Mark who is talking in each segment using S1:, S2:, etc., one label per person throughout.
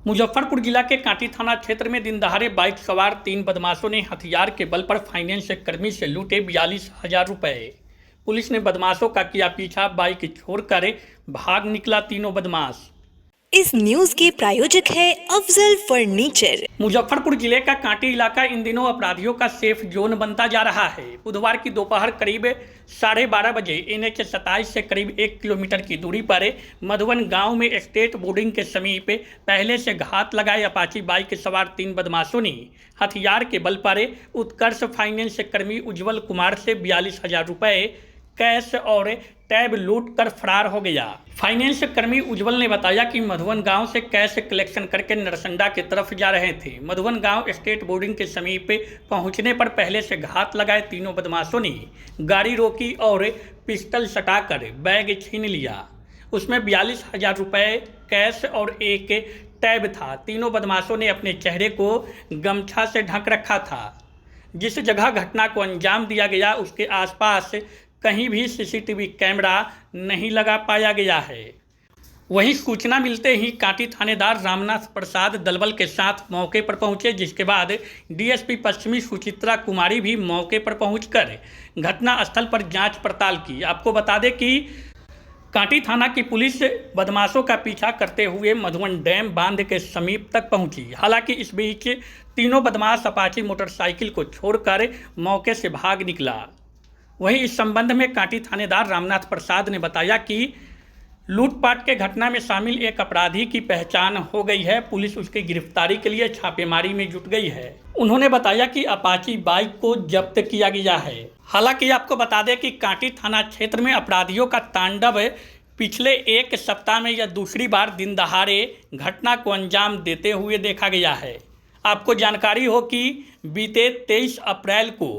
S1: मुजफ्फरपुर जिला के कांटी थाना क्षेत्र में दिन दहाड़े बाइक सवार 3 बदमाशों ने हथियार के बल पर फाइनेंस कर्मी से लूटे 42,000 रुपए। पुलिस ने बदमाशों का किया पीछा, बाइक छोड़कर भाग निकला तीनों बदमाश।
S2: इस न्यूज के प्रायोजक है अफजल फर्नीचर।
S1: मुजफ्फरपुर जिले का कांटी इलाका इन दिनों अपराधियों का सेफ जोन बनता जा रहा है। बुधवार की दोपहर करीब 12:30 बजे NH 27 से करीब 1 किलोमीटर की दूरी पर मधुवन गांव में स्टेट बोर्डिंग के समीप पहले से घात लगाए अपाची बाइक सवार 3 बदमाशों ने हथियार के बल पर उत्कर्ष फाइनेंस कर्मी उज्जवल कुमार से 42,000 रुपए कैश और टैब लूट कर फरार हो गया। फाइनेंस कर्मी उज्जवल ने बताया कि मधुवन गांव से कैश कलेक्शन करके नरसंडा की तरफ जा रहे थे। मधुवन गांव स्टेट बोर्डिंग के समीप पहुंचने पर पहले से घात लगाए तीनों बदमाशों ने गाड़ी रोकी और पिस्टल सटाकर बैग छीन लिया। उसमें 42,000 रुपए कैश और एक टैब था। तीनों बदमाशों ने अपने चेहरे को गमछा से ढक रखा था। जिस जगह घटना को अंजाम दिया गया उसके आसपास कहीं भी CCTV कैमरा नहीं लगा पाया गया है। वहीं सूचना मिलते ही कांटी थानेदार रामनाथ प्रसाद दलबल के साथ मौके पर पहुंचे, जिसके बाद DSP पश्चिमी सुचित्रा कुमारी भी मौके पर पहुंचकर घटनास्थल पर जांच पड़ताल की। आपको बता दें कि कांटी थाना की पुलिस बदमाशों का पीछा करते हुए मधुवन डैम बांध के समीप तक पहुंची। हालांकि इस बीच तीनों बदमाश अपाची मोटरसाइकिल को छोड़कर मौके से भाग निकला। वहीं इस संबंध में कांटी थानेदार रामनाथ प्रसाद ने बताया कि लूटपाट के घटना में शामिल एक अपराधी की पहचान हो गई है। पुलिस उसकी गिरफ्तारी के लिए छापेमारी में जुट गई है। उन्होंने बताया कि अपाची बाइक को जब्त किया गया है। हालांकि आपको बता दें कि कांटी थाना क्षेत्र में अपराधियों का तांडव पिछले एक सप्ताह में यह दूसरी बार दिन दहाड़े घटना को अंजाम देते हुए देखा गया है। आपको जानकारी हो कि बीते 23 अप्रैल को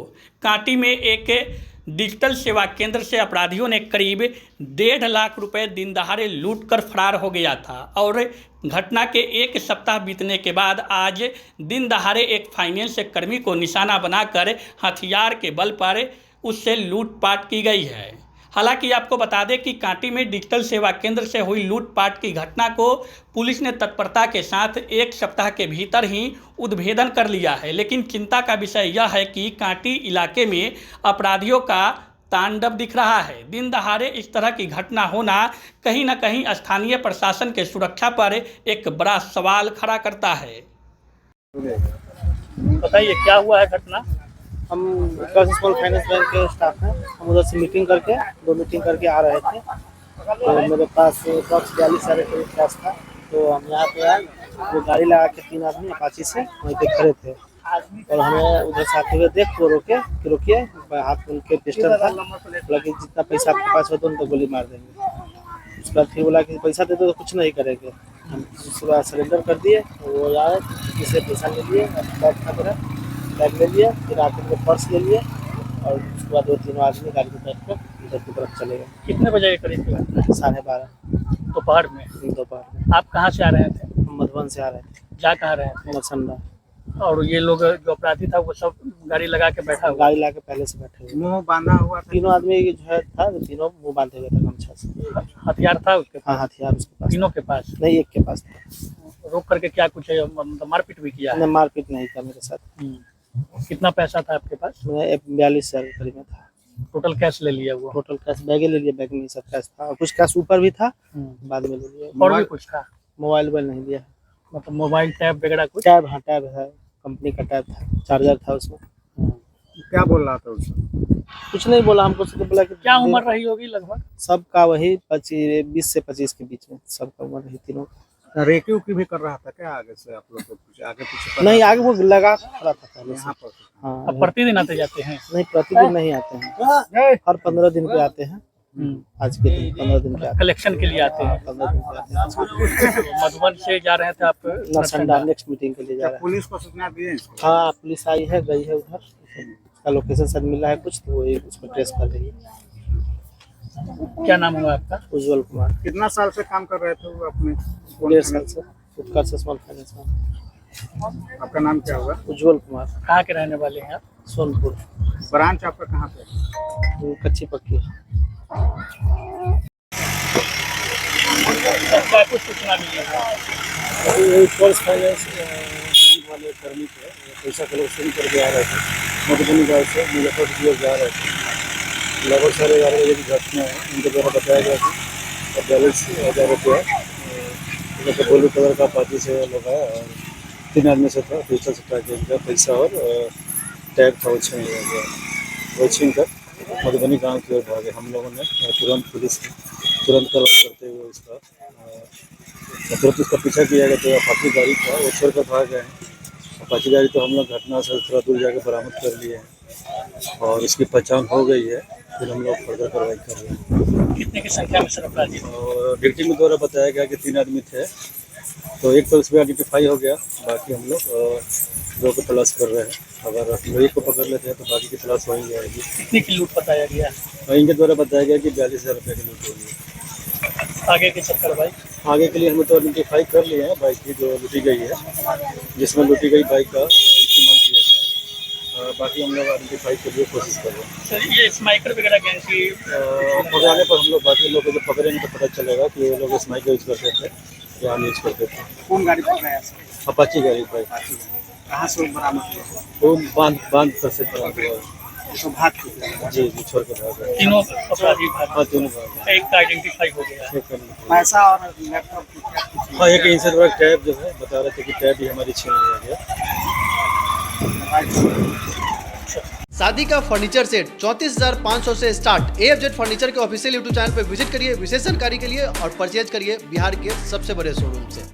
S1: कांटी में एक डिजिटल सेवा केंद्र से अपराधियों ने करीब 1.5 लाख रुपए दिन दहाड़े लूट कर फरार हो गया था और घटना के एक सप्ताह बीतने के बाद आज दिन दहाड़े एक फाइनेंस कर्मी को निशाना बनाकर हथियार के बल पर उससे लूटपाट की गई है। हालांकि आपको बता दें कि कांटी में डिजिटल सेवा केंद्र से हुई लूटपाट की घटना को पुलिस ने तत्परता के साथ एक सप्ताह के भीतर ही उद्भेदन कर लिया है। लेकिन चिंता का विषय यह है कि कांटी इलाके में अपराधियों का तांडव दिख रहा है। दिन दहाड़े इस तरह की घटना होना कहीं न कहीं स्थानीय प्रशासन के सुरक्षा पर एक बड़ा सवाल खड़ा करता है। बताइए क्या हुआ है घटना?
S3: हम स्मॉल फाइनेंस बैंक के स्टाफ हैं। हम उधर से मीटिंग करके आ रहे थे, तो मेरे पास 42,000 के कैश था। तो हम यहाँ पे आए, वो गाड़ी लगा के 3 आदमी अपाची से वहीं पे खड़े थे और हमें उधर से आते हुए देख को रोकिए। हाथ में उनके पिस्टल था, बोला कि जितना पैसा आपके पास हो तो उनको गोली मार देंगे। उसके बाद फिर बोला कि पैसा दे दो तो कुछ नहीं करेंगे। हम उसके बाद सरेंडर कर दिए। वो आए, किसी पैसा ले लिए, बैग ले लिए, फिर आके उनको पर्स ले लिए और उसके बाद 2-3 आदमी गाड़ी में बैठ कर इधर की तरफ चले गए।
S1: कितने बजे के करीब?
S3: 12:30
S1: दोपहर में।
S3: दोपहर में।
S1: आप कहाँ से आ रहे थे?
S3: हम मधुबन से आ रहे थे।
S1: जा कहाँ रहे थे?
S3: नरसंडा।
S1: और ये लोग जो अपराधी था वो सब गाड़ी लगा के बैठा हुआ?
S3: गाड़ी ला के पहले से बैठे हुए,
S4: मुंह बांधा हुआ था।
S3: तीनों आदमी जो है था, तीनों मुंह बांधे हुए थे गमछा से।
S1: हथियार था उसके पास?
S3: हाँ, हथियार उसके पास।
S1: तीनों के पास
S3: नहीं, एक के पास था।
S1: रोक करके क्या कुछ मारपीट भी किया?
S3: मारपीट नहीं था मेरे साथ।
S1: कितना पैसा था आपके पास?
S3: मैं 42,000 करीब में था।
S1: टोटल कैश ले लिया हुआ?
S3: टोटल कैश बैगे ले लिया, बैग में सब कैश था और कुछ कैश ऊपर भी था, बाद में ले लिया।
S1: और भी कुछ था?
S3: मोबाइल नहीं लिया,
S1: मतलब मोबाइल टैब वगैरह कुछ?
S3: टैब, हाँ टैब है, कंपनी का टैब था, चार्जर था उसमें।
S4: क्या बोल रहा था उसमें?
S3: कुछ नहीं बोला हमको, सिर्फ बोला कि
S1: क्या उम्र रही होगी लगभग?
S3: सबका वही 20 से 25 के बीच में सबका उम्र रही तीनों।
S4: रेकी उकी भी कर रहा था क्या आगे से? आप लोग को कुछ आगे पीछे?
S3: नहीं, आगे वो लगा खड़ा था पहले
S4: यहाँ
S3: से।
S4: पर।
S3: हाँ,
S1: अब प्रतिदिन आते जाते हैं?
S3: नहीं, प्रतिदिन नहीं आते हैं, हर 15 दिन पे आते हैं। आज के दिन 15 दिन पे आते
S1: कलेक्शन के लिए आते हैं?
S3: 15 दिन पे आते हैं।
S1: मधुबन से जा रहे थे आप
S3: नरसंडा नेक्स्ट मीटिंग के लिए जा रहे हैं।
S4: पुलिस को सूचना दिए इसको?
S3: हाँ, पुलिस आई है, गई है उधर, उसका लोकेशन सब मिला है कुछ, तो वो उसको ट्रेस कर रही है।
S1: क्या नाम हुआ आपका?
S3: उज्जवल कुमार।
S4: कितना साल से काम कर रहे थे वो अपने?
S3: 1.5 साल से उत्कर्ष स्मॉल फाइनेंस में।
S4: आपका नाम क्या हुआ?
S3: उज्जवल कुमार।
S1: कहाँ के रहने वाले हैं आप?
S3: सोनपुर।
S4: ब्रांच आपका कहाँ पे?
S3: कच्ची पक्की।
S1: क्या कुछ सूचना मिली है?
S4: ये पर्स फाइनेंस बैंक वाले कर्मी थे, पैसा कलेक्शन करके आ रहे थे मधुबनी गाँव से मुजफ्फरपुर जा रहे थे। लगभग 11:30 बजे की घटना है। उनके द्वारा बताया गया कि 42,000 रुपया ब्लू कलर का पार्टी से लगाया और 3 आदमी से था, पीछे से ट्रैक इनका पैसा और टैग था वो छीन लिया गया। वो छीन कर मधुबनी गाँव की ओर भागे। हम लोगों ने तुरंत पुलिस तुरंत कार्रवाई करते हुए तुरंत उसका पीछा किया गया। तो अपाची गाड़ी था वो छोड़ कर भाग गए हैं। अपाची गाड़ी तो हम लोग घटना से थोड़ा दूर जाकर बरामद कर लिए हैं और इसकी पहचान हो गई है। फिर हम लोग फर्दर कार्रवाई कर रहे हैं।
S1: कितने की संख्या में सर अपराधी?
S4: और डिटेक्टिव के द्वारा बताया गया कि 3 आदमी थे, तो एक तो उसमें आइडेंटिफाई हो गया। बाकी हम लोग 2 को तलाश कर रहे हैं। अगर एक को पकड़ लेते हैं तो बाकी की तलाश हो ही जाएगी।
S1: कितने की लूट बताया गया?
S4: और इनके द्वारा बताया गया कि 42,000 रुपये की लूट होगी।
S1: आगे की सब कार्रवाई?
S4: आगे के लिए हम तो आइडेंटिफाई कर लिए हैं बाइक की जो लूटी गई है, जिसमें लूटी गई बाइक का इस्तेमाल किया गया है। बाकी हम लोग आइडेंटिफाई के लिए कोशिश कर रहे हैं।
S1: सर ये स्माइकर वगैरह गैंग की
S4: पकड़ाने पर हम लोग बाकी लोगों को जब पकड़ेंगे तो पता चलेगा कि ये लोग स्माइक यूज करते थे या यूज करते थे।
S3: कौन गाड़ी पकड़ा है सर?
S4: अपाची गाड़ी बाइक
S3: कहाँ से बरामद हुआ?
S4: वो बांध पर से बरामद हुआ।
S3: तो भाग चुके
S4: जी छोड़ के भाग गए।
S1: तीनों अपराधी भाग?
S4: हाँ तीनों भाग गए।
S1: एक का आइडेंटिफाई हो गया।
S4: एक का नहीं।
S3: पैसा और लैपटॉप की क्या कुछ
S4: हाँ एक इनसे थोड़ा टैब जो है बता रहे थे कि टैब भी हमारी छीन लिया गया।
S5: शादी का फर्नीचर सेट 34,500 से स्टार्ट। AFZ फर्नीचर के ऑफिशियल यूट्यूब चैनल पर विजिट करिए विशेष जानकारी के लिए और परचेज करिए बिहार के सबसे बड़े शोरूम से।